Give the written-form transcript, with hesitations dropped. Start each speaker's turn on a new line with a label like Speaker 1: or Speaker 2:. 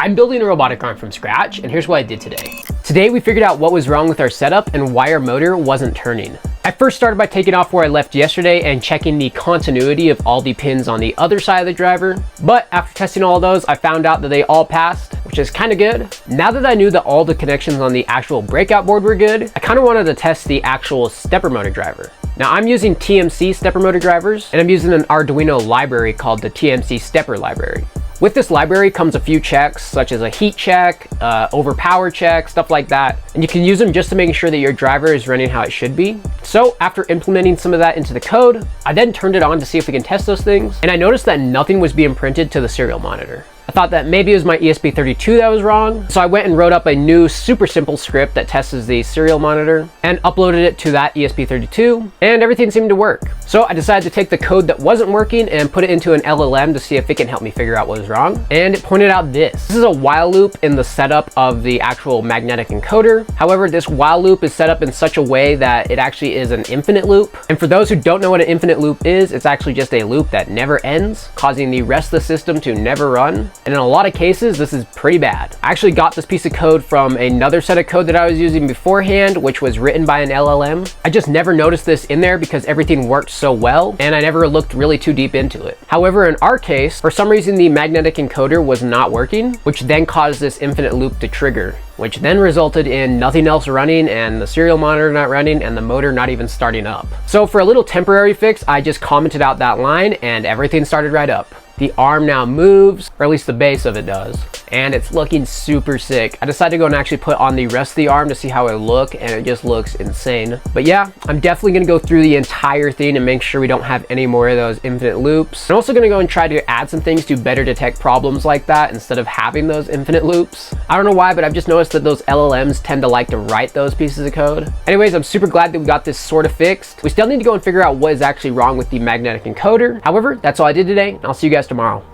Speaker 1: I'm building a robotic arm from scratch, and here's what I did today. Today we figured out what was wrong with our setup and why our motor wasn't turning. I first started by taking off where I left yesterday and checking the continuity of all the pins on the other side of the driver. But after testing all of those, I found out that they all passed, which is kind of good. Now that I knew that all the connections on the actual breakout board were good, I kind of wanted to test the actual stepper motor driver. Now I'm using TMC stepper motor drivers, and I'm using an Arduino library called the TMC stepper library. With this library comes a few checks, such as a heat check, overpower check, stuff like that. And you can use them just to make sure that your driver is running how it should be. So after implementing some of that into the code, I then turned it on to see if we can test those things. And I noticed that nothing was being printed to the serial monitor. I thought that maybe it was my ESP32 that was wrong. So I went and wrote up a new super simple script that tests the serial monitor and uploaded it to that ESP32, and everything seemed to work. So I decided to take the code that wasn't working and put it into an LLM to see if it can help me figure out what was wrong. And it pointed out this. This is a while loop in the setup of the actual magnetic encoder. However, this while loop is set up in such a way that it actually is an infinite loop. And for those who don't know what an infinite loop is, it's actually just a loop that never ends, causing the rest of the system to never run. And in a lot of cases, this is pretty bad. I actually got this piece of code from another set of code that I was using beforehand, which was written by an LLM. I just never noticed this in there because everything worked so well, and I never looked really too deep into it. However, in our case, for some reason, the magnetic encoder was not working, which then caused this infinite loop to trigger, which then resulted in nothing else running and the serial monitor not running and the motor not even starting up. So for a little temporary fix, I just commented out that line and everything started right up. The arm now moves, or at least the base of it does, and it's looking super sick. I decided to go and actually put on the rest of the arm to see how it look, and it just looks insane. But yeah, I'm definitely gonna go through the entire thing and make sure we don't have any more of those infinite loops. I'm also gonna go and try to add some things to better detect problems like that instead of having those infinite loops. I don't know why, but I've just noticed that those LLMs tend to like to write those pieces of code. Anyways, I'm super glad that we got this sort of fixed. We still need to go and figure out what is actually wrong with the magnetic encoder. However, that's all I did today, and I'll see you guys tomorrow.